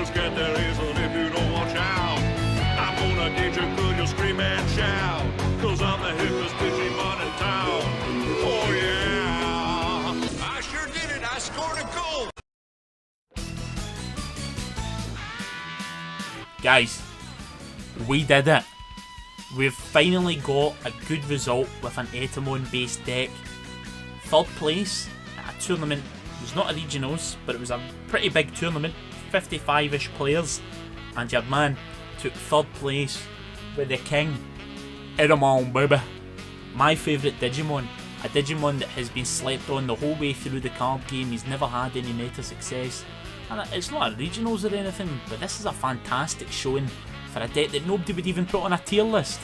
just get there easily if you don't watch out. I'm gonna get you good, you'll scream and shout. Cause I'm the hippest Digimon in town. Oh yeah. I sure did it, I scored a goal. Guys, we did it. We've finally got a good result with an Etemon based deck. Third place at a tournament. It was not a regionals, but it was a pretty big tournament, 55-ish players, and your man took third place with the king, Etemon, baby. My favourite Digimon, a Digimon that has been slept on the whole way through the card game. He's never had any meta success, and it's not a regionals or anything, but this is a fantastic showing for a deck that nobody would even put on a tier list.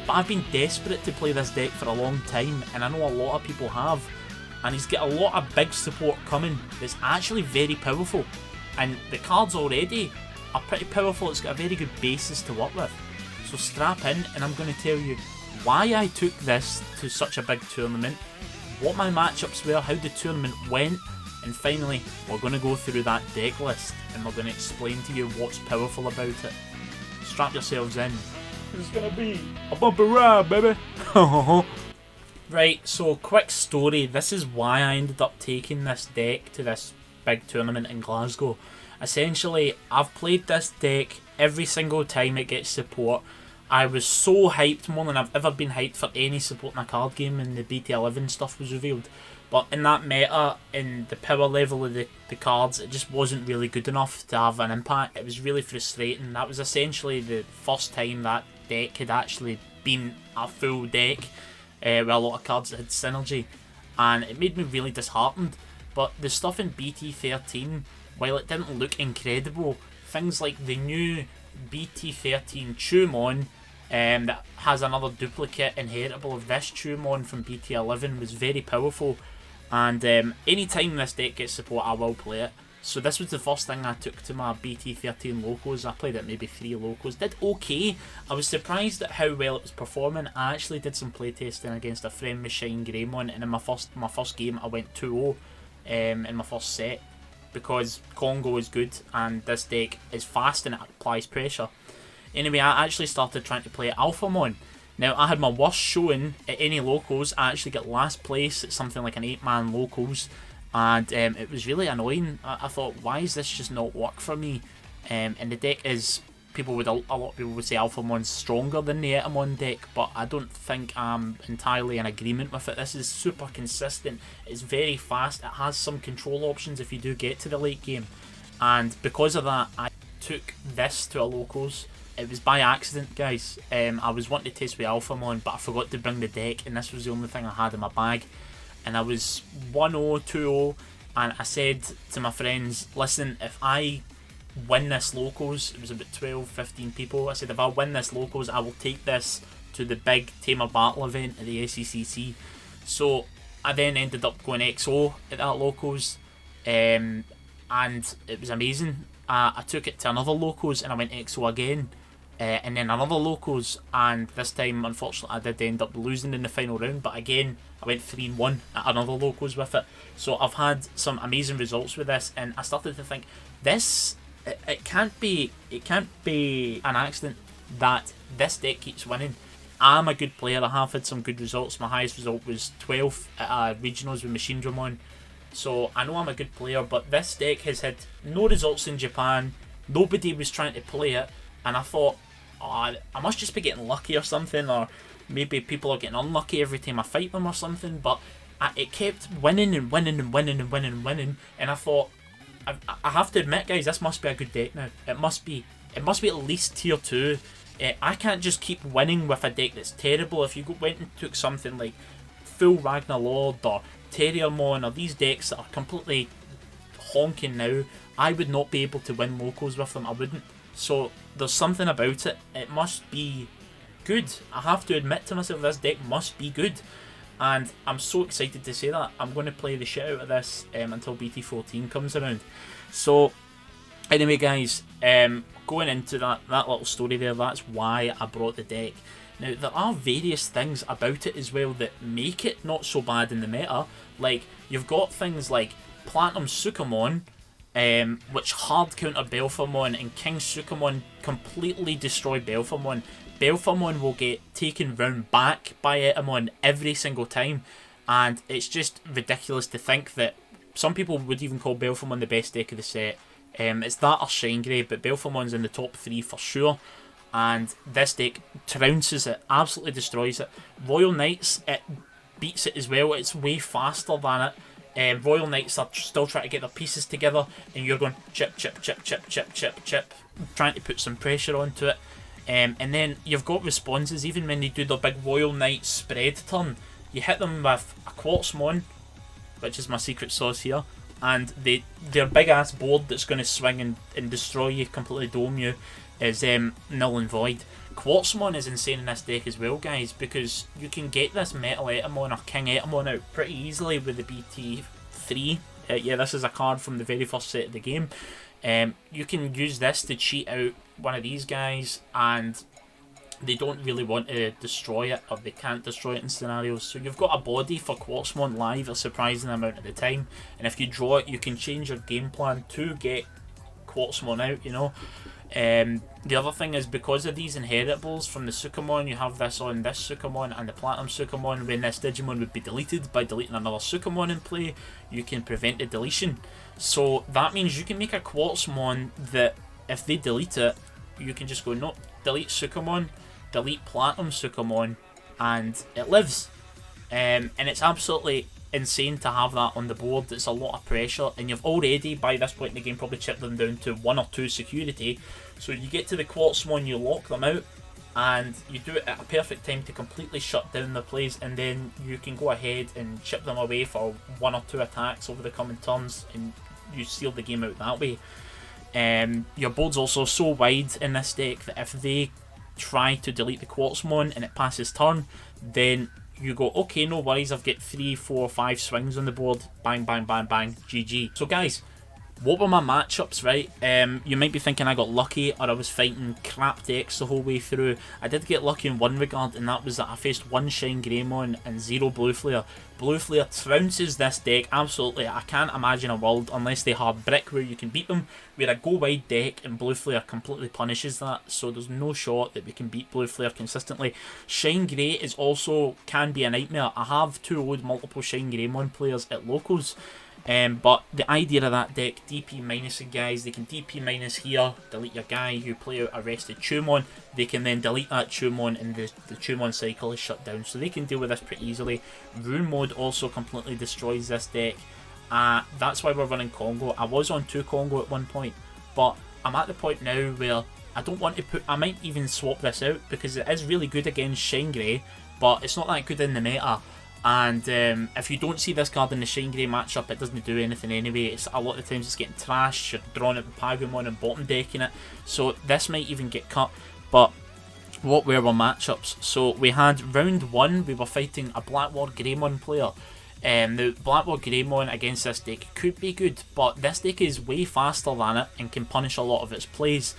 But I've been desperate to play this deck for a long time, and I know a lot of people have. And he's got a lot of big support coming that's actually very powerful. And the cards already are pretty powerful. It's got a very good basis to work with. So strap in, and I'm going to tell you why I took this to such a big tournament, what my matchups were, how the tournament went, and finally we're going to go through that deck list and we're going to explain to you what's powerful about it. Strap yourselves in. It's going to be a bumpy ride, baby. Right, so quick story. This is why I ended up taking this deck to this big tournament in Glasgow. Essentially, I've played this deck every single time it gets support. I was so hyped, more than I've ever been hyped for any support in a card game, and the BT11 stuff was revealed. But in that meta, in the power level of the cards, it just wasn't really good enough to have an impact. It was really frustrating. That was essentially the first time that deck had actually been a full deck. With a lot of cards that had synergy, and it made me really disheartened. But the stuff in BT13, while it didn't look incredible, things like the new BT13 Sukamon that has another duplicate inheritable of this Sukamon from BT11 was very powerful, and anytime this deck gets support I will play it. So this was the first thing I took to my BT13 locals. I played it maybe 3 locals. Did okay. I was surprised at how well it was performing. I actually did some playtesting against a friend with Shine Greymon, and in my first game I went 2-0 in my first set, because Congo is good and this deck is fast and it applies pressure. Anyway, I actually started trying to play Alphamon. Now, I had my worst showing at any locals. I actually got last place at something like an 8-man locals. And it was really annoying. I thought, why is this just not work for me? And the deck is, a lot of people would say Alphamon's stronger than the Etemon deck, but I don't think I'm entirely in agreement with it. This is super consistent. It's very fast. It has some control options if you do get to the late game. And because of that, I took this to a locals. It was by accident, guys. I was wanting to test with Alphamon, but I forgot to bring the deck, and this was the only thing I had in my bag. And I was 1-0, 2-0, and I said to my friends, listen, if I win this locals, it was about 12-15 people, I said if I win this locals I will take this to the big Tamer Battle event at the SECC. So I then ended up going XO at that locals, and it was amazing. I took it to another locals and I went XO again, and then another locals, and this time unfortunately I did end up losing in the final round, but again I went 3-1 at another locals with it. So I've had some amazing results with this, and I started to think this it can't be an accident that this deck keeps winning. I'm a good player. I have had some good results. My highest result was 12th at regionals with Machine Dramon. So I know I'm a good player, but this deck has had no results in Japan. Nobody was trying to play it, and I thought, oh, I must just be getting lucky or something, or maybe people are getting unlucky every time I fight them or something. But it kept winning and winning and winning and winning and winning, and I thought, I have to admit, guys, this must be a good deck now. It must be at least tier 2. I can't just keep winning with a deck that's terrible. If you went and took something like full Ragnar Lord or Terriermon or these decks that are completely honking now, I would not be able to win locals with them. I wouldn't. So there's something about it. It must be good. I have to admit to myself, this deck must be good. And I'm so excited to say that. I'm going to play the shit out of this until BT14 comes around. So anyway, guys, going into that little story there, that's why I brought the deck. Now, there are various things about it as well that make it not so bad in the meta. Like, you've got things like Platinum Sukamon which hard counter Belphamon, and King Sukamon completely destroy Belphamon. Belphamon will get taken round back by Etemon every single time, and it's just ridiculous to think that some people would even call Belphamon the best deck of the set. It's that or Shine Grey, but Belphamon's in the top 3 for sure, and this deck trounces it, absolutely destroys it. Royal Knights, it beats it as well, it's way faster than it. Royal Knights are still trying to get their pieces together, and you're going chip, chip, chip, chip, chip, chip, chip, trying to put some pressure onto it. And then you've got responses, even when they do their big Royal Knight spread turn. You hit them with a Quartzmon, which is my secret sauce here, and their big ass board that's going to swing and destroy you, completely dome you, is null and void. Quartzmon is insane in this deck as well, guys, because you can get this Metal Etemon or King Etemon out pretty easily with the BT3. Yeah, this is a card from the very first set of the game. You can use this to cheat out one of these guys, and they don't really want to destroy it, or they can't destroy it in scenarios. So you've got a body for Quartzmon live a surprising amount of the time, and if you draw it, you can change your game plan to get Quartzmon out, you know. The other thing is, because of these inheritables from the Sukamon, you have this on this Sukamon and the Platinum Sukamon. When this Digimon would be deleted, by deleting another Sukamon in play, you can prevent the deletion. So that means you can make a Quartzmon that, if they delete it, you can just go, no, delete Sukamon, delete Platinum Sukamon, and it lives. And it's absolutely insane to have that on the board. It's a lot of pressure, and you've already, by this point in the game, probably chipped them down to 1 or 2 security. So you get to the Quartzmon, you lock them out, and you do it at a perfect time to completely shut down the plays, and then you can go ahead and chip them away for 1 or 2 attacks over the coming turns, and you seal the game out that way. Your board's also so wide in this deck that if they try to delete the Quartzmon and it passes turn, then you go, okay, no worries, I've got 3, 4, 5 swings on the board, bang, bang, bang, bang, GG. So guys, what were my matchups, right? You might be thinking I got lucky, or I was fighting crap decks the whole way through. I did get lucky in one regard, and that was that I faced 1 Shine Greymon and 0 Blue Flare. Blue Flare trounces this deck, absolutely. I can't imagine a world, unless they hard brick, where you can beat them, where a go-wide deck and Blue Flare completely punishes that, so there's no shot that we can beat Blue Flare consistently. Shine Grey is also, can be a nightmare. I have 2 old multiple Shine Greymon players at locals, but the idea of that deck, DP minusing guys, they can DP minus here, delete your guy, you play out a rested Tumon, they can then delete that Tumon, and the Tumon cycle is shut down, so they can deal with this pretty easily. Rune Mode also completely destroys this deck. That's why we're running Congo. I was on 2 Congo at one point, but I'm at the point now where I don't want to put, I might even swap this out, because it is really good against Shine Grey, but it's not that good in the meta. And if you don't see this card in the Shine Grey matchup, it doesn't do anything anyway. It's a lot of times it's getting trashed, you're drawing it with Pagumon and bottom decking it, so this might even get cut. But what were our matchups? So we had round 1, we were fighting a Blackboard Greymon player. The Blackboard Greymon against this deck could be good, but this deck is way faster than it and can punish a lot of its plays.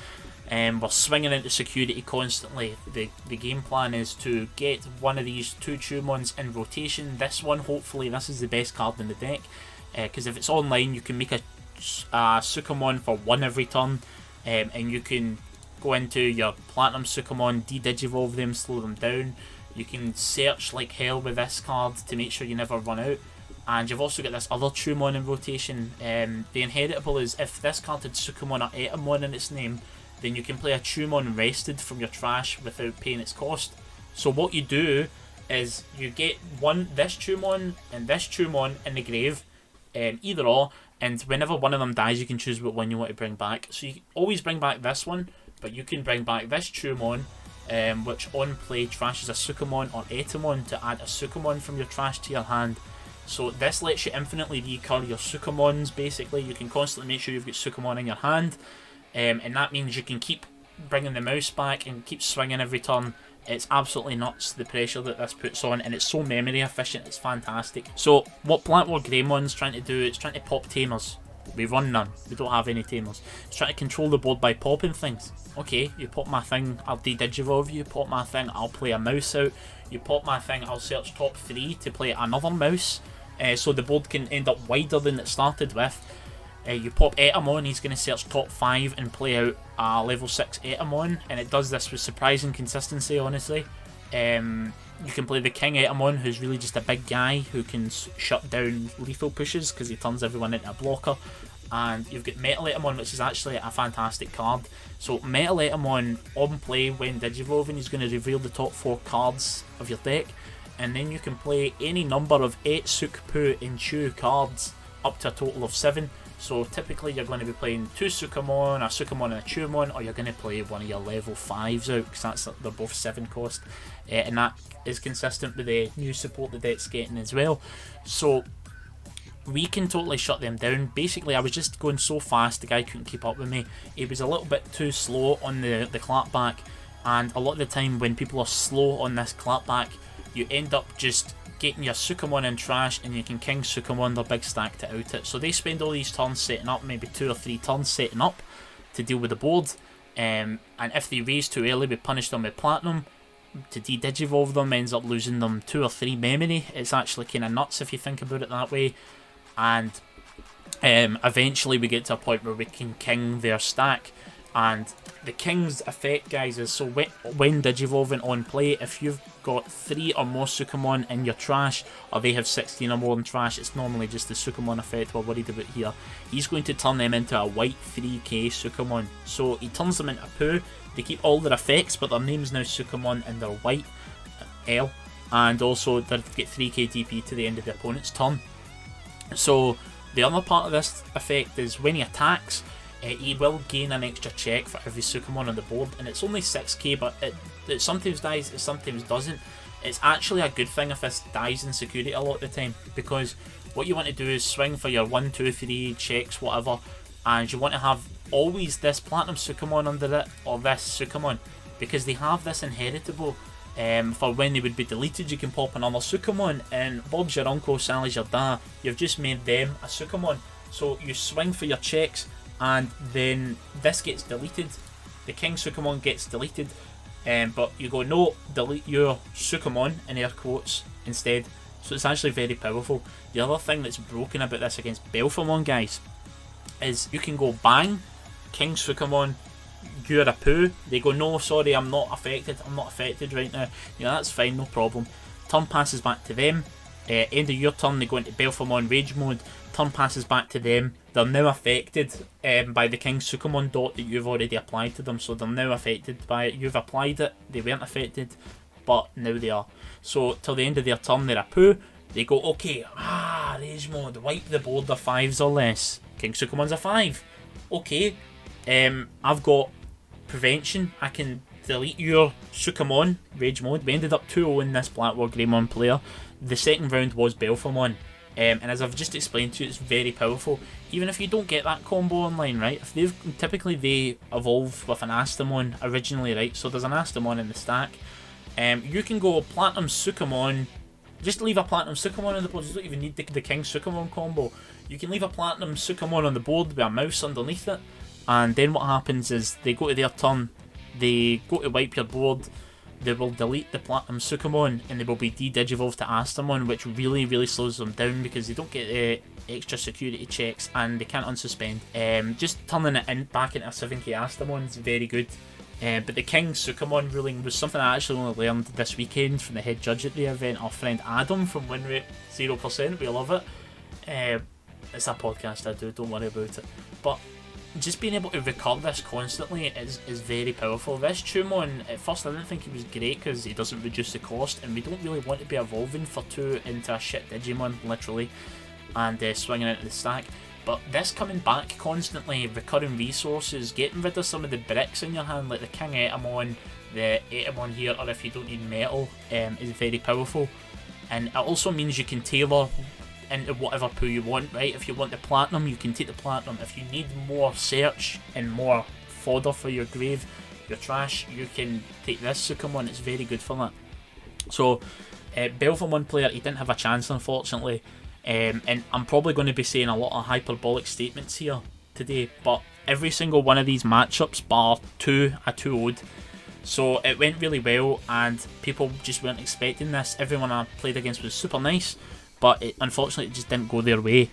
We're swinging into security constantly. The game plan is to get one of these 2 Tumons in rotation. This one, hopefully, this is the best card in the deck, because if it's online, you can make a Sukamon for 1 every turn, and you can go into your Platinum Sukamon, de-digivolve them, slow them down. You can search like hell with this card to make sure you never run out. And you've also got this other Tumon in rotation. The inheritable is, if this card had Sukamon or Etemon in its name, then you can play a Tumon rested from your trash without paying its cost. So what you do is you get this Tumon and this Tumon in the grave, either or, and whenever one of them dies, you can choose what one you want to bring back. So you always bring back this one, but you can bring back this Tumon, which on play trashes a Sukamon or Etemon to add a Sukamon from your trash to your hand. So this lets you infinitely recur your Sukamons, basically. You can constantly make sure you've got Sukamon in your hand, and that means you can keep bringing the mouse back and keep swinging every turn. It's absolutely nuts, the pressure that this puts on, and it's so memory efficient, it's fantastic. So what Blackboard Greymon's trying to do, it's trying to pop tamers. We run none, we don't have any tamers. It's trying to control the board by popping things. Okay, you pop my thing, I'll de-digivolve you. Pop my thing, I'll play a mouse out. You pop my thing, I'll search top 3 to play another mouse. So the board can end up wider than it started with. You pop Etemon, he's going to search top 5 and play out a level 6 Etemon, and it does this with surprising consistency, honestly. You can play the King Etemon, who's really just a big guy who can shut down lethal pushes because he turns everyone into a blocker. And you've got Metal Etemon, which is actually a fantastic card. So Metal Etemon, on play when Digivolving, he's going to reveal the top 4 cards of your deck, and then you can play any number of 8 Sukpu and Chu cards up to a total of 7. So typically you're going to be playing 2 Sukamon, a Sukamon and a Chumon, or you're going to play one of your level 5s out, because they're both 7 cost. And that is consistent with the new support the deck's getting as well. So we can totally shut them down. Basically, I was just going so fast, the guy couldn't keep up with me. He was a little bit too slow on the clapback, and a lot of the time when people are slow on this clapback, you end up just getting your Sukamon in trash, and you can King Sukamon their big stack to out it. So they spend all these turns setting up, maybe 2 or 3 turns setting up to deal with the board, and if they raise too early, we punish them with Platinum. To de-digivolve them ends up losing them 2 or 3 memory. It's actually kind of nuts if you think about it that way. And eventually we get to a point where we can King their stack. And the King's effect, guys, is so when Digivolving on play, if you've got 3 or more Sukamon in your trash, or they have 16 or more in trash, it's normally just the Sukamon effect we're worried about here. He's going to turn them into a white 3k Sukamon. So he turns them into poo. They keep all their effects, but their name's now Sukamon and they're white L. And also they get 3k DP to the end of the opponent's turn. So the other part of this effect is when he attacks, he will gain an extra check for every Sukamon on the board, and it's only 6k, but it sometimes dies, it sometimes doesn't. It's actually a good thing if this dies in security a lot of the time, because what you want to do is swing for your 1, 2, 3 checks, whatever, and you want to have always this Platinum Sukamon under it, or this Sukamon, because they have this inheritable. For when they would be deleted, you can pop another Sukamon, and Bob's your uncle, Sally's your dad, you've just made them a Sukamon. So you swing for your checks, and then this gets deleted, the King Sukamon gets deleted, but you go, no, delete your Sukamon, in air quotes, instead. So it's actually very powerful. The other thing that's broken about this against Belphamon, guys, is you can go bang, King Sukamon, you're a poo. They go, no, sorry, I'm not affected right now. Yeah, that's fine, no problem. Turn passes back to them. End of your turn, they go into Belphamon Rage Mode. Turn passes back to them. They're now affected by the King Sukamon dot that you've already applied to them. So they're now affected by it. You've applied it, they weren't affected, but now they are. So till the end of their turn, they're a poo. They go, okay, Rage Mode, wipe the board, they're 5s or less. King Sukamon's a 5. Okay, I've got Prevention, I can delete your Sukamon, Rage Mode. We ended up 2-0 in this Black War Greymon player. The second round was Belphamon, and as I've just explained to you, it's very powerful. Even if you don't get that combo online, right? If typically they evolve with an Astamon originally, right? So there's an Astamon in the stack. You can go Platinum Sukamon. Just leave a Platinum Sukamon on the board. You don't even need the King Sukamon combo. You can leave a Platinum Sukamon on the board with a mouse underneath it, and then what happens is they go to their turn, they go to wipe your board, they will delete the Platinum Sukamon, and they will be de-digivolved to Astamon, which really, really slows them down because they don't get extra security checks and they can't unsuspend. Just turning it back into a 7k Astamon is very good. But the King Sukamon ruling was something I actually only learned this weekend from the head judge at the event, our friend Adam from Winrate 0%. We love it. It's a podcast I do, don't worry about it. But just being able to recur this constantly is very powerful. This Chumon, at first I didn't think he was great because he doesn't reduce the cost, and we don't really want to be evolving for 2 into a shit Digimon, literally, and swinging into the stack. But this coming back constantly, recurring resources, getting rid of some of the bricks in your hand, like the King Etemon, the Etemon here, or if you don't need metal, is very powerful. And it also means you can tailor into whatever poo you want, right? If you want the Platinum, you can take the Platinum. If you need more search and more fodder for your grave, your trash, you can take this Sukamon. It's very good for that. So, Belphamon player, he didn't have a chance, unfortunately. And I'm probably going to be saying a lot of hyperbolic statements here today, but every single one of these matchups, bar 2, I 2-0'd. So it went really well, and people just weren't expecting this. Everyone I played against was super nice, but unfortunately it just didn't go their way.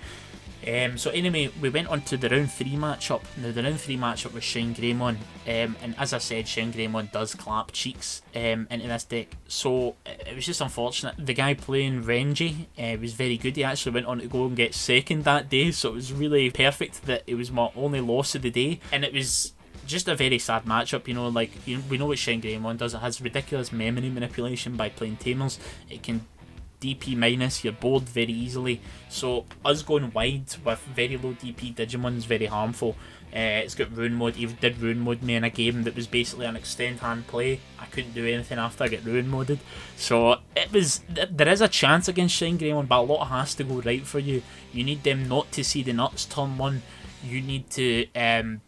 So anyway, we went on to the round 3 matchup. Now the round 3 matchup was Shine Greymon, and as I said, Shine Greymon does clap cheeks into this deck, so it was just unfortunate. The guy playing Renji was very good. He actually went on to go and get second that day, so it was really perfect that it was my only loss of the day, and it was just a very sad matchup. You know, like, we know what Shine Greymon does. It has ridiculous memory manipulation by playing Tamers. It can DP minus your board very easily, so us going wide with very low DP Digimon is very harmful. It's got Ruin Mode. He did Ruin Mode me in a game that was basically an extend hand play. I couldn't do anything after I get Ruin Moded, so there is a chance against Shine Greymon, but a lot has to go right for you. You need them not to see the nuts turn 1. You need to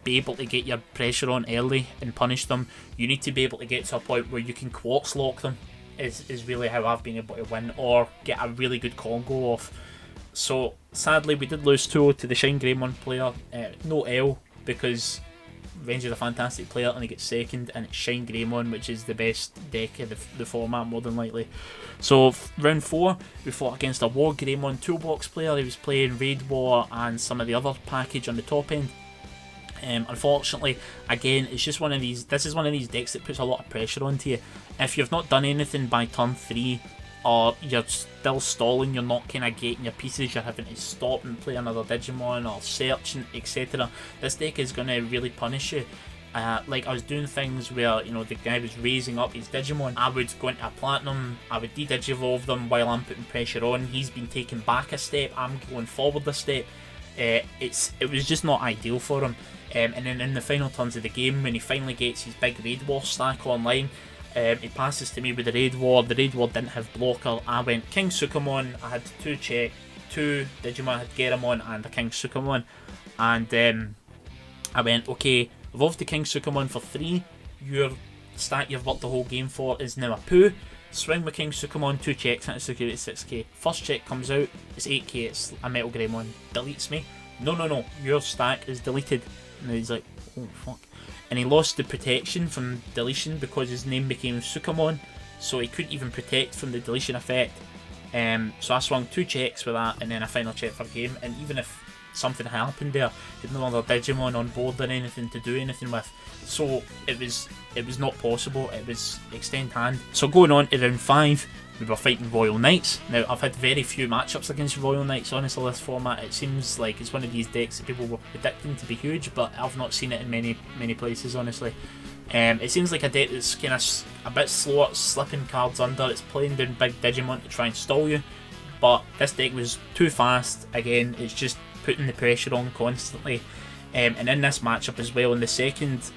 be able to get your pressure on early and punish them. You need to be able to get to a point where you can quartz lock them, is really how I've been able to win, or get a really good combo off. So sadly we did lose 2-0 to the Shine Greymon player. No L, because Range is a fantastic player and he gets second, and it's Shine Greymon, which is the best deck of the format more than likely. So round 4 we fought against a War Greymon toolbox player. He was playing Raid War and some of the other package on the top end. Unfortunately, again, it's just one of these. This is one of these decks that puts a lot of pressure onto you. If you've not done anything by turn 3, or you're still stalling, you're not kind of getting your pieces, you're having to stop and play another Digimon or search, etc. This deck is going to really punish you. Like, I was doing things where, you know, the guy was raising up his Digimon. I would go into a Platinum, I would de-digivolve them while I'm putting pressure on. He's been taken back a step, I'm going forward a step. It was just not ideal for him. And then in the final turns of the game, when he finally gets his big Raid War stack online, he passes to me with the Raid War. The Raid War didn't have blocker. I went King Sukamon. I had 2 Digimon. I had Geramon and a King Sukamon. And I went, okay, evolve the King Sukamon for 3. Your stack you've worked the whole game for is now a poo. Swing with King Sukamon, 2 checks into security 6k. First check comes out, it's 8k, it's a Metal Greymon. Deletes me. No, your stack is deleted. And he's like, oh fuck. And he lost the protection from deletion because his name became Sukamon, so he couldn't even protect from the deletion effect. So I swung 2 checks with that, and then a final check for game. And even if something happened there, he had no other Digimon on board or anything to do anything with, so it was not possible. It was extend hand. So going on to round 5, we were fighting Royal Knights. Now, I've had very few matchups against Royal Knights, honestly, this format. It seems like it's one of these decks that people were predicting to be huge, but I've not seen it in many places, honestly. It seems like a deck that's kind of a bit slow at slipping cards under. It's playing down big Digimon to try and stall you, but this deck was too fast. Again, it's just putting the pressure on constantly. And in this matchup as well, in the second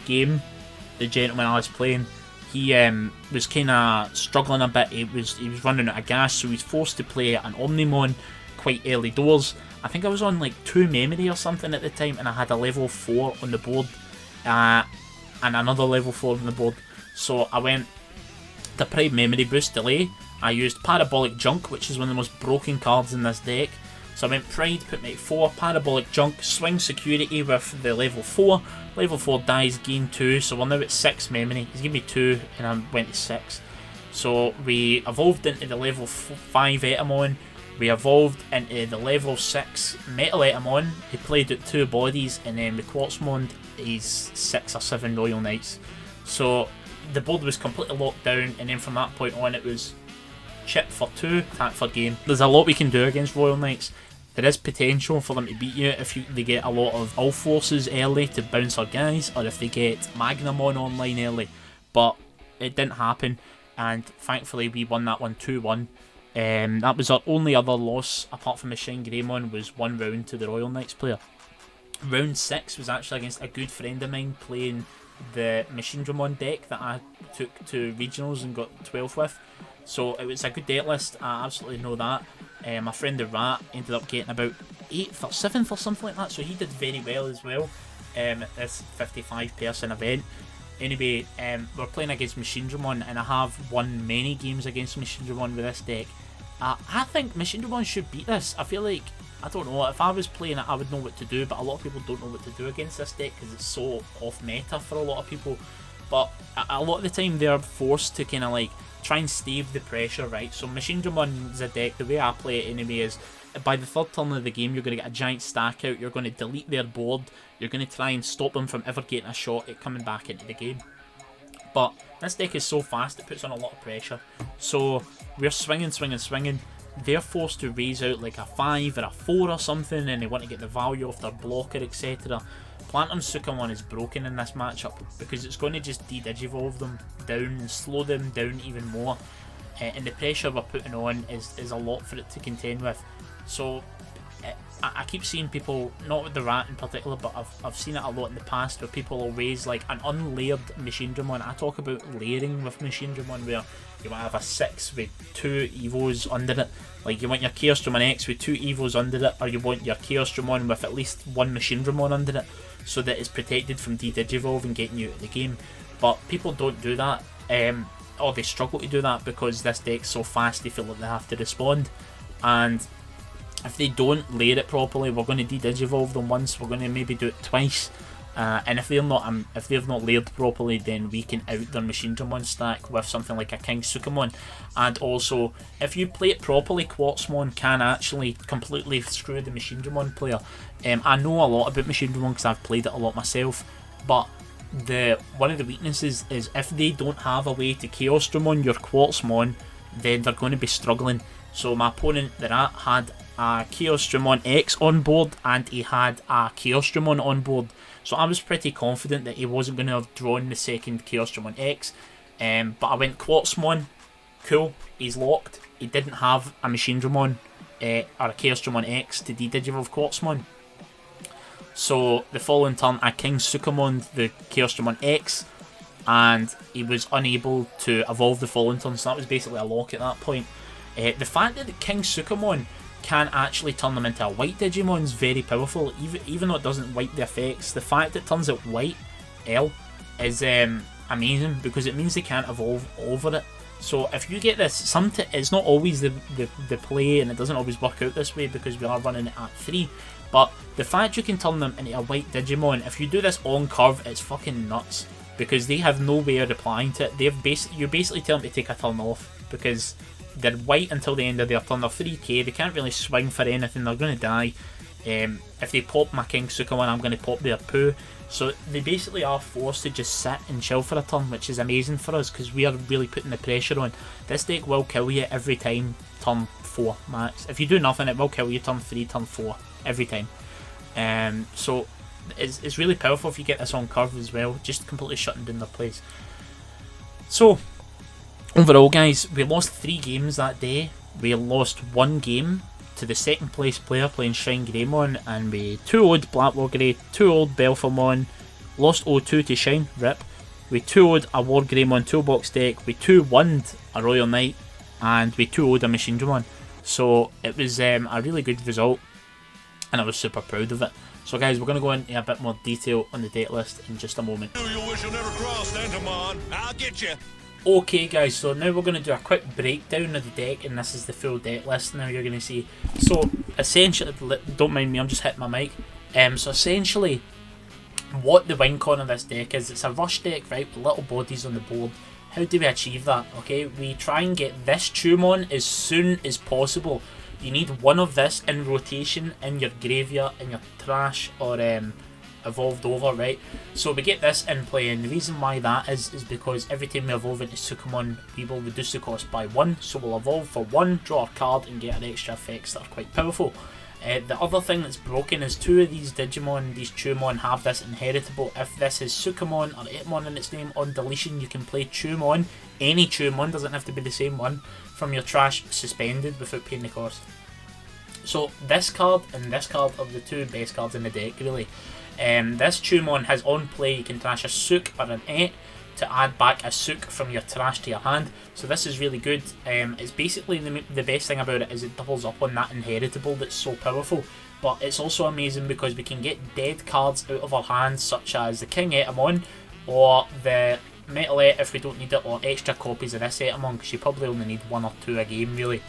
game, the gentleman I was playing, he was kind of struggling a bit. He was running out of gas, so he was forced to play an Omnimon quite early doors. I think I was on like 2 memory or something at the time, and I had a level 4 on the board, and another level 4 on the board. So I went the Prime Memory Boost Delay. I used Parabolic Junk, which is one of the most broken cards in this deck. So I went Pride, put me at 4, Parabolic Junk, swing Security with the level 4. Level 4 dies, gain 2, so we're now at 6 memory. He's given me 2 and I went to 6. So we evolved into the level 5 Etemon. We evolved into the level 6 Metal Etemon. He played at 2 bodies, and then the Quartzmond is 6 or 7 Royal Knights. So the board was completely locked down, and then from that point on it was chip for 2, attack for game. There's a lot we can do against Royal Knights. There is potential for them to beat you if they get a lot of All Forces early to bounce our guys, or if they get Magnamon online early. But it didn't happen, and thankfully we won that one 2-1. That was our only other loss, apart from the Shine Greymon, was 1 round to the Royal Knights player. Round 6 was actually against a good friend of mine playing the Machindramon deck that I took to regionals and got 12 with. So it was a good deck list, I absolutely know that. My friend the Rat ended up getting about 8th or 7th or something like that, so he did very well as well at this 55 person event. Anyway, we're playing against Machindramon, and I have won many games against Machindramon with this deck. I think Machindramon should beat this. I feel like, I don't know, if I was playing it I would know what to do, but a lot of people don't know what to do against this deck because it's so off meta for a lot of people. But a lot of the time they're forced to kind of like try and stave the pressure, right? So Machindramon is a deck, the way I play it anyway is by the third turn of the game, you're going to get a giant stack out. You're going to delete their board. You're going to try and stop them from ever getting a shot at coming back into the game. But this deck is so fast, it puts on a lot of pressure. So we're swinging. They're forced to raise out like a 5 or a 4 or something, and they want to get the value off their blocker, etc. Platinum Sukamon is broken in this matchup because it's going to just de-digivolve them down and slow them down even more. And the pressure we're putting on is a lot for it to contend with. So I keep seeing people, not with the rat in particular, but I've seen it a lot in the past where people will raise like an unlayered Machinedramon. I talk about layering with Machinedramon, where you might have a 6 with 2 Evos under it. Like you want your Chaosdramon X with 2 Evos under it, or you want your Chaosdramon with at least 1 Machinedramon under it, so that it's protected from de-digivolve and getting you out of the game. But people don't do that, or they struggle to do that because this deck's so fast they feel like they have to respond. And if they don't layer it properly, we're going to de-digivolve them once, we're going to maybe do it twice. And if they've not layered properly, then we can out their Machinedramon stack with something like a King Sukamon. And also, if you play it properly, Quartzmon can actually completely screw the Machinedramon player. I know a lot about Machinedramon because I've played it a lot myself, but one of the weaknesses is if they don't have a way to Chaosdramon your Quartzmon, then they're going to be struggling. So my opponent, the rat, had a Chaosdramon X on board and he had a Chaosdramon on board. So I was pretty confident that he wasn't going to have drawn the second Chaosdramon X. But I went Quartzmon, cool, he's locked. He didn't have a Machinedramon or a Chaosdramon X to de-digivolve Quartzmon. So the following turn I King Sukamon the Chaosdramon X, and he was unable to evolve the following turn, so that was basically a lock at that point. The fact that the King Sukamon can actually turn them into a white Digimon is very powerful, even though it doesn't wipe the effects. The fact that it turns it white, L, is amazing because it means they can't evolve over it. So if you get this, it's not always the play, and it doesn't always work out this way because we are running it at 3. But the fact you can turn them into a white Digimon, if you do this on curve, it's fucking nuts because they have no way of replying to it. You basically tell them to take a turn off because they're white until the end of their turn. They're 3k, they can't really swing for anything, they're going to die. If they pop my King Sukamon, I'm going to pop their poo. So they basically are forced to just sit and chill for a turn, which is amazing for us because we are really putting the pressure on. This deck will kill you every time turn 4 max. If you do nothing, it will kill you turn 3, turn 4, every time. So it's really powerful if you get this on curve as well, just completely shutting down their plays. So overall, guys, we lost 3 games that day. We lost 1 game to the second place player playing Shrine Greymon, and we 2-0'd Blackwoggery, 2-0'd Belphamon, lost 0-2 to Shine, rip. We 2-0'd a War Greymon toolbox deck, we 2-1'd a Royal Knight, and we 2-0'd a Machinedramon. So it was a really good result, and I was super proud of it. So guys, we're going to go into a bit more detail on the deck list in just a moment. You wish you never crossed Etemon. I'll get you. Okay guys, so now we're going to do a quick breakdown of the deck, and this is the full deck list now you're going to see. So essentially, don't mind me, I'm just hitting my mic. So essentially, what the win con of this deck is, it's a rush deck, right, with little bodies on the board. How do we achieve that? Okay, we try and get this Tumon as soon as possible. You need one of this in rotation in your graveyard, in your trash, or evolved over, right? So we get this in play, and the reason why that is because every time we evolve into Sukamon, we will reduce the cost by 1, so we'll evolve for 1, draw a card, and get an extra effects that are quite powerful. The other thing that's broken is 2 of these Digimon, these Tumon, have this inheritable. If this is Sukamon or Etemon in its name, on deletion you can play Tumon, any Tumon, doesn't have to be the same one, from your trash suspended without paying the cost. So this card and this card are the 2 best cards in the deck, really. This Tumon has on play, you can trash a Suk or an Et to add back a Suk from your trash to your hand. So this is really good. It's basically the best thing about it is it doubles up on that inheritable that's so powerful. But it's also amazing because we can get dead cards out of our hands, such as the King Etemon or the Metal Et if we don't need it, or extra copies of this Etemon, because you probably only need 1 or 2 a game really.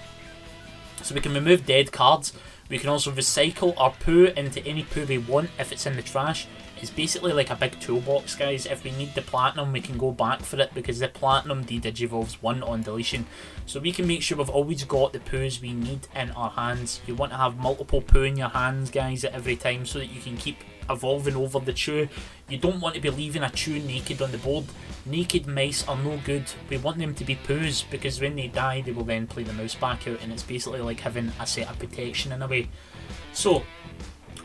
So we can remove dead cards. We can also recycle our poo into any poo we want if it's in the trash. It's basically like a big toolbox, guys. If we need the platinum, we can go back for it, because the platinum de-digivolves 1 on deletion. So we can make sure we've always got the poos we need in our hands. You want to have multiple poo in your hands, guys, at every time, so that you can keep evolving over the chew. You don't want to be leaving a chew naked on the board. Naked mice are no good. We want them to be poos, because when they die, they will then play the mouse back out, and it's basically like having a set of protection in a way. So,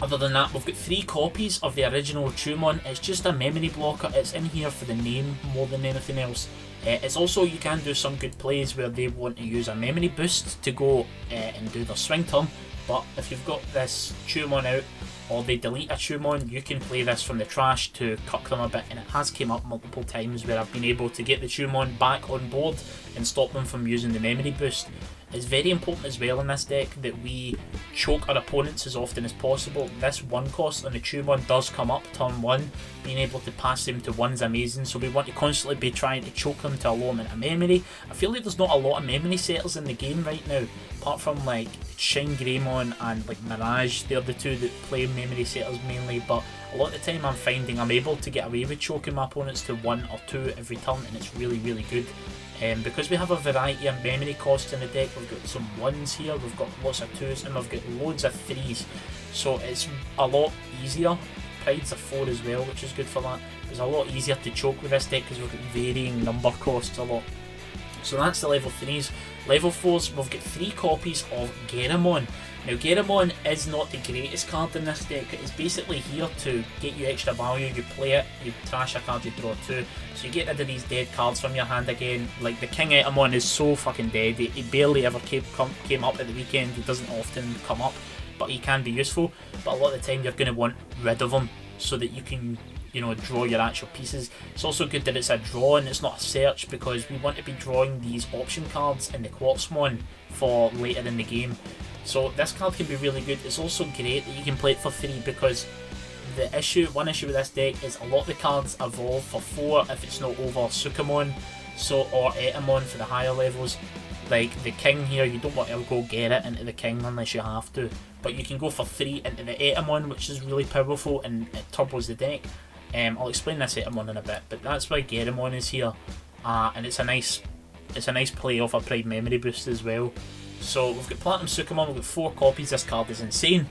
other than that, we've got 3 copies of the original Chewmon. It's just a memory blocker. It's in here for the name more than anything else. It's also, you can do some good plays where they want to use a memory boost to go and do their swing turn. But if you've got this Chewmon out, or they delete a Chewmon, you can play this from the trash to cuck them a bit, and it has came up multiple times where I've been able to get the Chewmon back on board and stop them from using the memory boost. It's very important as well in this deck that we choke our opponents as often as possible. This 1 cost on the Chewmon does come up turn 1. Being able to pass them to 1 is amazing, so we want to constantly be trying to choke them to a low amount of memory. I feel like there's not a lot of memory setters in the game right now, apart from like Shine Greymon and like Mirage. They're the 2 that play memory setters mainly, but a lot of the time I'm finding I'm able to get away with choking my opponents to 1 or 2 every turn, and it's really, really good. Because we have a variety of memory costs in the deck, we've got some 1s here, we've got lots of 2s, and we've got loads of 3s. So it's a lot easier. Pride's a 4 as well, which is good for that. It's a lot easier to choke with this deck because we've got varying number costs a lot. So that's the level 3s. Level 4s, we've got 3 copies of Geramon. Now Geramon is not the greatest card in this deck. It's basically here to get you extra value. You play it, you trash a card, you draw 2. So you get rid of these dead cards from your hand again. Like the King Etemon is so fucking dead. He barely ever came up at the weekend. He doesn't often come up, but he can be useful. But a lot of the time you're going to want rid of him so that you can, you know, draw your actual pieces. It's also good that it's a draw and it's not a search, because we want to be drawing these option cards in the Quartzmon for later in the game. So this card can be really good. It's also great that you can play it for free, because one issue with this deck is a lot of the cards evolve for 4 if it's not over Sukamon, or Etemon for the higher levels. Like the King here, you don't want to go get it into the King unless you have to, but you can go for 3 into the Etemon, which is really powerful and it turbos the deck. I'll explain this Etemon in a bit, but that's why Geramon is here, and it's a nice play off a Pride Memory Boost as well. So we've got Platinum Sukamon, we've got 4 copies. This card is insane.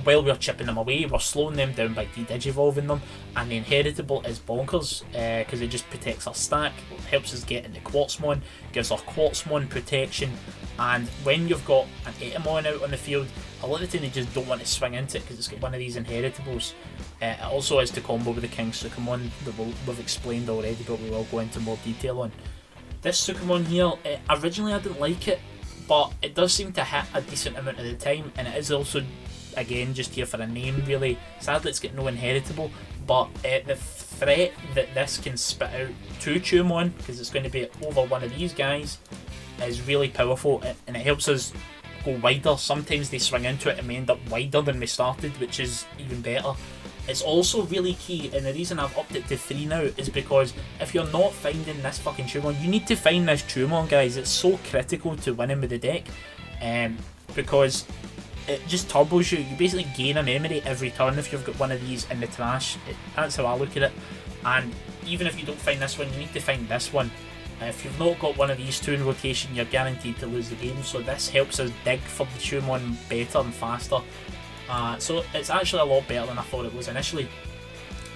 While we're chipping them away, we're slowing them down by de-digivolving them, and the Inheritable is bonkers because it just protects our stack, helps us get into Quartzmon, gives our Quartzmon protection, and when you've got an Etemon out on the field, a lot of the time they just don't want to swing into it because it's got one of these Inheritables. It also is to combo with the King Sukamon that we've explained already, but we will go into more detail on. This Sukamon here, originally I didn't like it, but it does seem to hit a decent amount of the time, and it is also, again, just here for a name really. Sadly it's got no Inheritable, but the threat that this can spit out to Chewmon, because it's going to be over one of these guys, is really powerful, and it helps us go wider. Sometimes they swing into it and we end up wider than we started, which is even better. It's also really key, and the reason I've upped it to 3 now is because if you're not finding this fucking Chewmon, you need to find this Chewmon, guys. It's so critical to winning with the deck, because it just turbos you. You basically gain a memory every turn if you've got one of these in the trash. That's how I look at it. And even if you don't find this one, you need to find this one. If you've not got one of these 2 in rotation, you're guaranteed to lose the game. So this helps us dig for the Chewmon better and faster. So it's actually a lot better than I thought it was initially.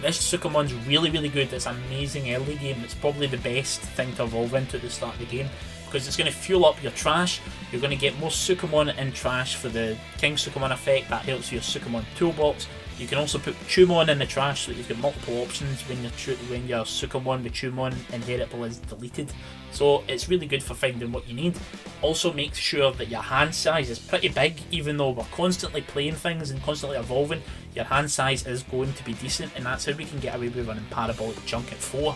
This Sukamon's really, really good. It's amazing early game. It's probably the best thing to evolve into at the start of the game, because it's going to fuel up your trash. You're going to get more Sukamon in trash for the King Sukamon effect. That helps your Sukamon toolbox. You can also put Chewmon in the trash so that you've got multiple options when your Sukamon with Chewmon Inheritable is deleted. So it's really good for finding what you need. Also make sure that your hand size is pretty big. Even though we're constantly playing things and constantly evolving, your hand size is going to be decent, and that's how we can get away with running Parabolic Junk at 4.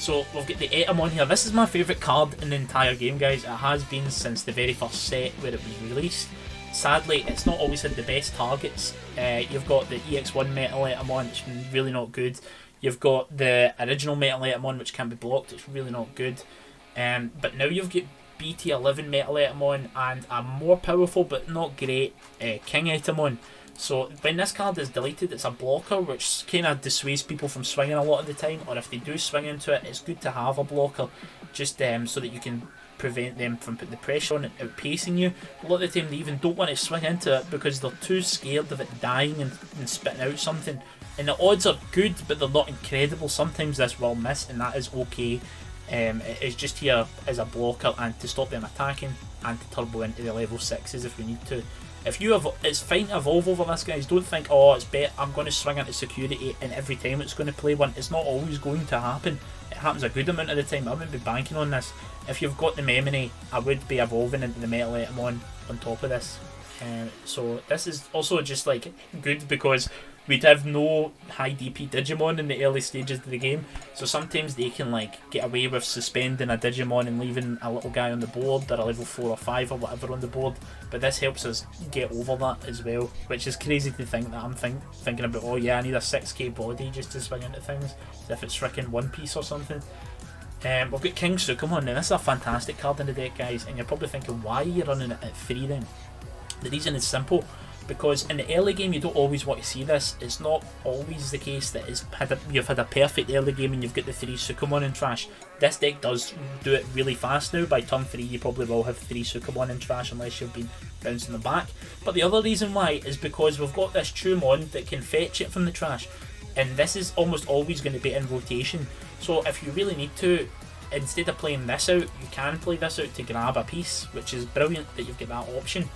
So we've got the Etemon here. This is my favourite card in the entire game, guys. It has been since the very first set where it was released. Sadly, it's not always had the best targets. You've got the EX1 Metal Etemon, which is really not good. You've got the original Metal Etemon, which can be blocked. It's really not good. But now you've got BT11 Metal Etemon and a more powerful but not great King Etemon. So when this card is deleted, it's a blocker, which kind of dissuades people from swinging a lot of the time, or if they do swing into it, it's good to have a blocker, just so that you can prevent them from putting the pressure on it, outpacing you. A lot of the time they even don't want to swing into it because they're too scared of it dying and spitting out something. And the odds are good, but they're not incredible. Sometimes this will miss, and that is okay. It is just here as a blocker and to stop them attacking, and to turbo into the level 6s if we need to. If you have, it's fine to evolve over this, guys. Don't think, oh, it's better, I'm going to swing into security and every time it's going to play one. It's not always going to happen. It happens a good amount of the time. I wouldn't be banking on this. If you've got the memory, I would be evolving into the Metal Etemon on top of this. So this is also just like good because we'd have no high DP Digimon in the early stages of the game, so sometimes they can like get away with suspending a Digimon and leaving a little guy on the board, or a level 4 or 5 or whatever on the board, but this helps us get over that as well, which is crazy to think that I'm thinking about, oh yeah, I need a 6k body just to swing into things, as if it's freaking One Piece or something. We've got King Sukamon. Now this is a fantastic card in the deck, guys, and you're probably thinking, why are you running it at 3 then? The reason is simple, because in the early game you don't always want to see this. It's not always the case that you've had a perfect early game and you've got the 3 Sukamon in trash. This deck does do it really fast now. By turn 3 you probably will have 3 Sukamon in trash unless you've been bouncing them back. But the other reason why is because we've got this Tumon that can fetch it from the trash, and this is almost always going to be in rotation. So if you really need to, instead of playing this out, you can play this out to grab a piece, which is brilliant that you've got that option.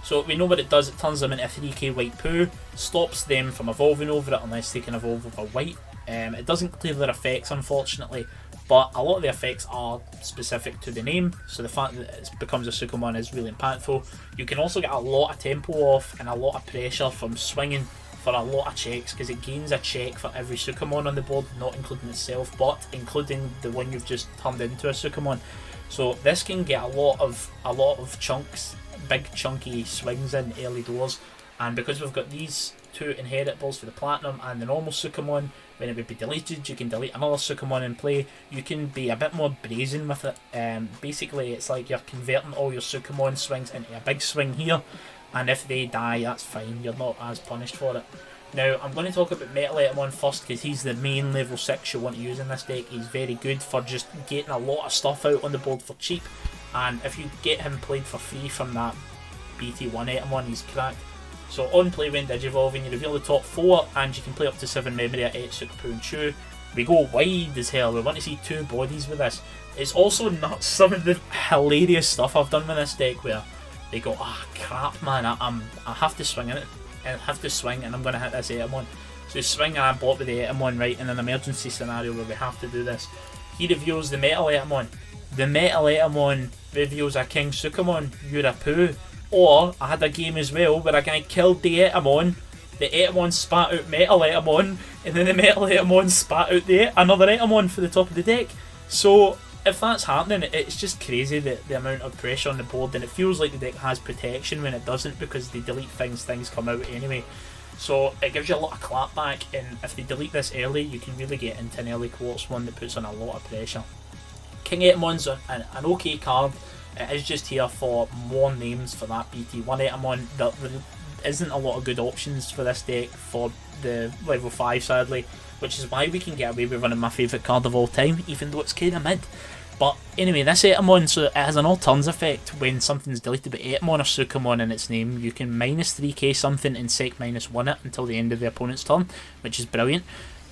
So we know what it does. It turns them into a 3k white poo, stops them from evolving over it unless they can evolve over white. It doesn't clear their effects, unfortunately, but a lot of the effects are specific to the name, so the fact that it becomes a Sukamon is really impactful. You can also get a lot of tempo off and a lot of pressure from swinging for a lot of checks, because it gains a check for every Sukamon on the board, not including itself, but including the one you've just turned into a Sukamon. So this can get a lot of chunks, big chunky swings in early doors, and because we've got these 2 inheritables for the Platinum and the normal Sukamon, when it would be deleted, you can delete another Sukamon in play. You can be a bit more brazen with it. Basically it's like you're converting all your Sukamon swings into a big swing here, and if they die, that's fine, you're not as punished for it. Now I'm going to talk about Metal Etemon first, because he's the main level 6 you want to use in this deck. He's very good for just getting a lot of stuff out on the board for cheap, and if you get him played for free from that BT1 Etemon, he's cracked. So on play when Digivolving, you reveal the top 4 and you can play up to 7 memory at Etsuk, Poo and Chew. We go wide as hell, we want to see 2 bodies with this. It's also nuts, some of the hilarious stuff I've done with this deck where they go, ah crap man, I have to swing in it, and I have to swing and I'm going to hit this Etemon. So swing and I block with the Etemon, right, in an emergency scenario where we have to do this. He reveals the Metal Etemon. The Metal Etemon reveals a King Sukamon, you're a poo. Or I had a game as well where a guy killed the Etemon spat out Metal Etemon, and then the Metal Etemon spat out another Etemon for the top of the deck. So if that's happening, it's just crazy the amount of pressure on the board, and it feels like the deck has protection when it doesn't, because they delete things come out anyway. So it gives you a lot of clapback, and if they delete this early, you can really get into an early quartz one that puts on a lot of pressure. King Etemon's an okay card. It is just here for more names for that BT1 Etemon. There isn't a lot of good options for this deck for the level 5, sadly, which is why we can get away with running my favourite card of all time, even though it's kind of mid. But anyway, this Etemon, so it has an all turns effect. When something's deleted by Etemon or Sukamon in its name, you can minus 3k something and sec -1 it until the end of the opponent's turn, which is brilliant.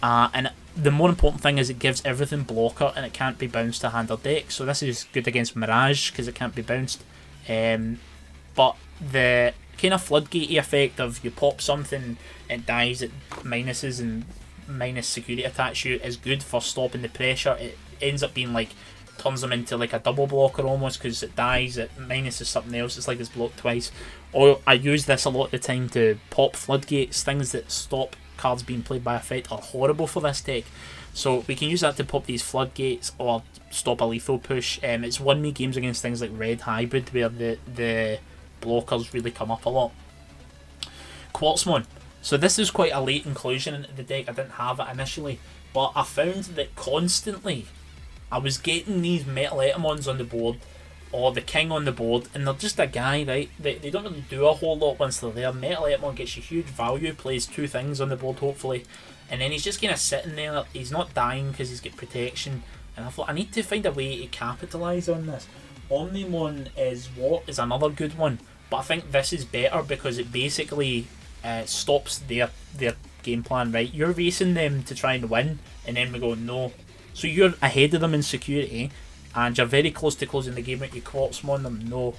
And the more important thing is it gives everything blocker, and it can't be bounced to hand or deck. So this is good against Mirage because it can't be bounced. But the kind of floodgate effect of you pop something, it dies, it minuses and minus security attach you is good for stopping the pressure. It ends up being like, turns them into like a double blocker almost, because it dies, it minuses something else, it's like it's blocked twice. Or I use this a lot of the time to pop floodgates. Things that stop cards being played by effect are horrible for this deck, so we can use that to pop these floodgates or stop a lethal push. It's won me games against things like Red Hybrid where the blockers really come up a lot. Quartzmon. So this is quite a late inclusion into the deck. I didn't have it initially, but I found that constantly I was getting these Metal Etemons on the board or the king on the board, and they're just a guy, right? They don't really do a whole lot once they're there. Metal Etemon gets you huge value, plays 2 things on the board hopefully, and then he's just kind of sitting there. He's not dying because he's got protection, and I thought I need to find a way to capitalise on this. Omnimon is another good one, but I think this is better because it basically stops their game plan, right? You're racing them to try and win, and then we go no. So you're ahead of them in security, and you're very close to closing the game out. You Quartzmon them, no.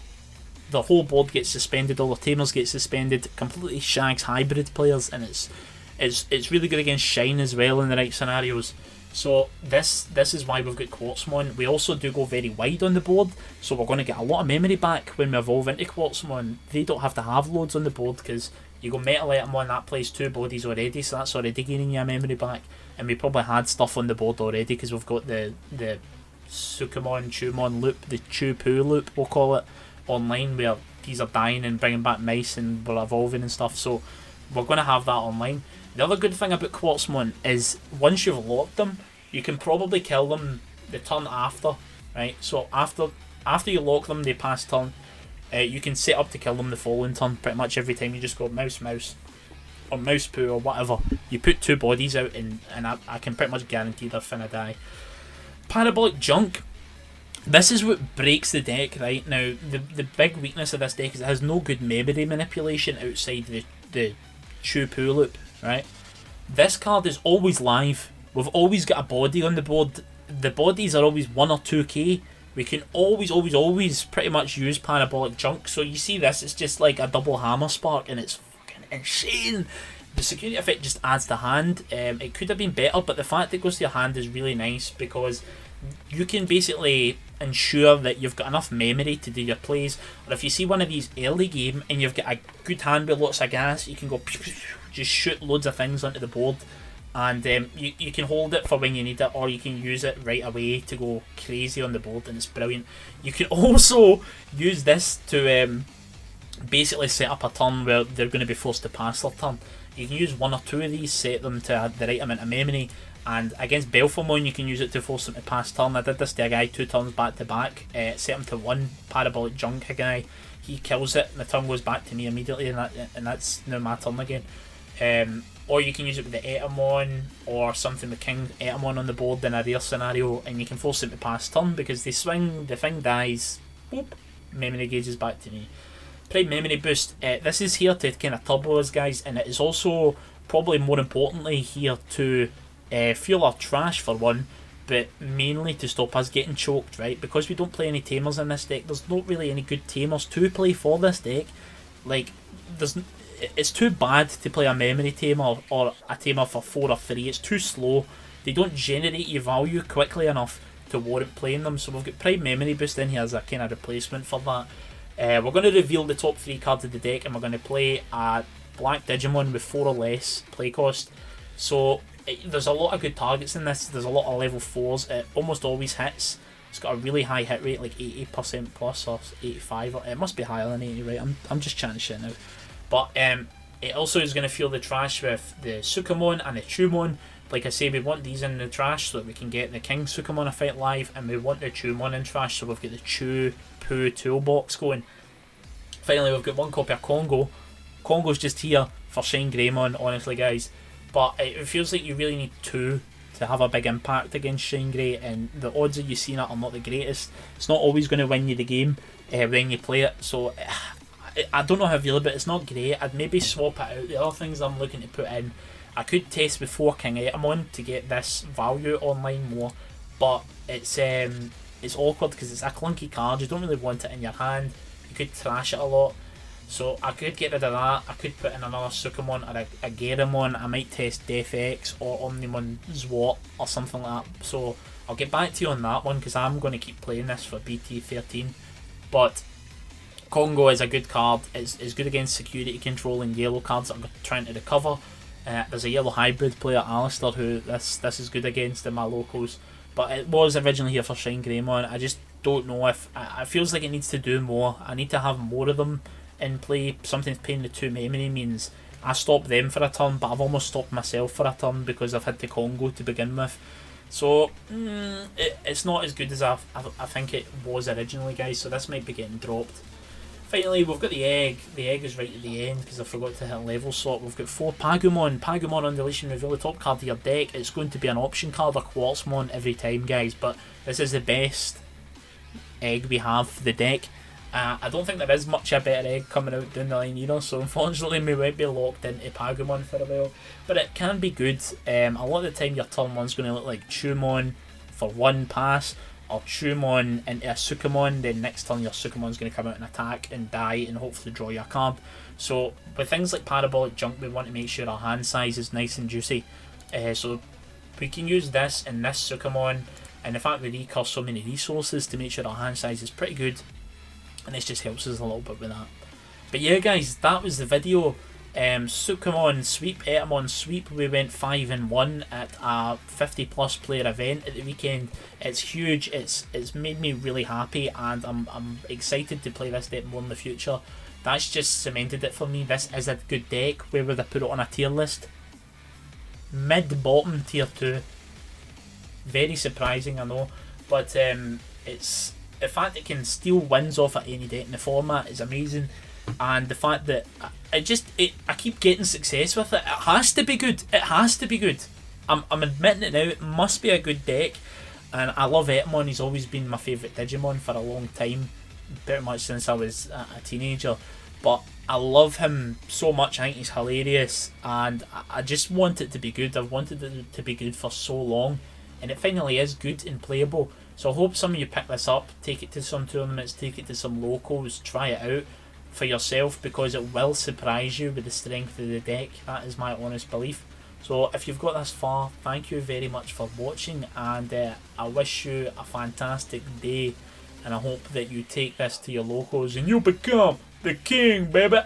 The whole board gets suspended, all the tamers get suspended, completely shags hybrid players, and it's really good against Shine as well in the right scenarios. So this is why we've got Quartzmon. We also do go very wide on the board, so we're going to get a lot of memory back when we evolve into Quartzmon. They don't have to have loads on the board because you go Metal Etemon, that plays 2 bodies already, so that's already gaining you a memory back. And we probably had stuff on the board already because we've got the Sukamon, Chumon loop, the Chu-Poo loop we'll call it, online, where these are dying and bringing back mice and we're evolving and stuff, so we're going to have that online. The other good thing about Quartzmon is once you've locked them, you can probably kill them the turn after, right? So after you lock them, they pass turn, you can set up to kill them the following turn pretty much every time. You just go mouse, or mouse poo or whatever. You put 2 bodies out and I can pretty much guarantee they're finna die. Parabolic Junk. This is what breaks the deck, right? Now, the big weakness of this deck is it has no good memory manipulation outside the Chu-Poo loop, right? This card is always live. We've always got a body on the board. The bodies are always 1 or 2k. We can always pretty much use Parabolic Junk. So you see this, it's just like a double hammer spark and it's fucking insane. The security effect just adds to hand. It could have been better, but the fact it goes to your hand is really nice because you can basically ensure that you've got enough memory to do your plays. Or if you see one of these early game and you've got a good hand with lots of gas, you can go just shoot loads of things onto the board, and you can hold it for when you need it, or you can use it right away to go crazy on the board, and it's brilliant. You can also use this to basically set up a turn where they're going to be forced to pass their turn. You can use 1 or 2 of these, set them to the right amount of memory, and against Belphemon you can use it to force them to pass turn. I did this to a guy 2 turns back to back, set him to 1, Parabolic Junk a guy, he kills it, and the turn goes back to me immediately, and that's now my turn again. Or you can use it with the Etemon or something with King Etemon on the board in a rare scenario, and you can force them to pass turn because they swing, the thing dies, boop, memory gauges back to me. Prime Memory Boost, this is here to kind of turbo us guys, and it is also probably more importantly here to fuel our trash for one, but mainly to stop us getting choked, right? Because we don't play any tamers in this deck, there's not really any good tamers to play for this deck. Like, it's too bad to play a memory tamer or a tamer for 4 or 3. It's too slow. They don't generate you value quickly enough to warrant playing them. So we've got Prime Memory Boost in here as a kind of replacement for that. We're going to reveal the top 3 cards of the deck, and we're going to play a Black Digimon with 4 or less play cost. So there's a lot of good targets in this. There's a lot of level 4s. It almost always hits. It's got a really high hit rate, like 80% plus or 85. Or, it must be higher than 80, right? I'm just chatting shit now. But it also is going to fuel the trash with the Sukamon and the Chumon. Like I say, we want these in the trash so that we can get the King Sukamon a fight live, and we want the Chumon in trash so we've got the Chu-Poo toolbox going. Finally, we've got 1 copy of Congo. Congo's just here for Shine Greymon, honestly guys. But it feels like you really need 2 to have a big impact against Shine Grey, and the odds of you seeing it are not the greatest. It's not always going to win you the game when you play it, so I don't know how I feel about it. It's not great. I'd maybe swap it out. The other things I'm looking to put in, I could test before King Etemon to get this value online more, but it's awkward because it's a clunky card. You don't really want it in your hand. You could trash it a lot. So I could get rid of that. I could put in another Sukamon or a Geremon. I might test Def X or Omnimon Zwart or something like that. So I'll get back to you on that one because I'm going to keep playing this for BT13. But Congo is a good card. It's good against security control and yellow cards that I'm trying to recover. There's a yellow hybrid player, Alistair, who this is good against in my locals. But it was originally here for Shine Greymon. I just don't know if... it feels like it needs to do more. I need to have more of them in play. Sometimes paying the 2 memory means I stop them for a turn, but I've almost stopped myself for a turn because I've had the Congo to begin with. So it's not as good as I think it was originally, guys. So this might be getting dropped. Finally, we've got the egg. The egg is right at the end because I forgot to hit a level slot. We've got 4 Pagumon. Pagumon on deletion, reveal the top card of your deck. It's going to be an option card or Quartzmon every time, guys. But this is the best egg we have for the deck. I don't think there is much a better egg coming out down the line either, so unfortunately we might be locked into Pagumon for a while. But it can be good. A lot of the time your turn 1's going to look like Chumon for 1 pass, or Chumon into a Sukamon, then next turn your Sukamon's going to come out and attack and die and hopefully draw your card. So with things like Parabolic Junk, we want to make sure our hand size is nice and juicy. So we can use this and this Sukamon, and the fact we recurse so many resources to make sure our hand size is pretty good. And this just helps us a little bit with that. But yeah, guys, that was the video. Sukamon sweep, Etemon sweep. We went 5-1 at a 50+ player event at the weekend. It's huge. It's made me really happy, and I'm excited to play this deck more in the future. That's just cemented it for me. This is a good deck. Where would I put it on a tier list? Mid-bottom, tier 2. Very surprising, I know, but it's the fact it can steal wins off at any deck in the format is amazing, and the fact that I keep getting success with it. It has to be good. It has to be good. I'm admitting it now. It must be a good deck, and I love Etemon. He's always been my favourite Digimon for a long time, pretty much since I was a teenager. But I love him so much. I think he's hilarious, and I just want it to be good. I've wanted it to be good for so long, and it finally is good and playable. So I hope some of you pick this up, take it to some tournaments, take it to some locals, try it out for yourself, because it will surprise you with the strength of the deck. That is my honest belief. So if you've got this far, thank you very much for watching, and I wish you a fantastic day, and I hope that you take this to your locals and you become the king, baby.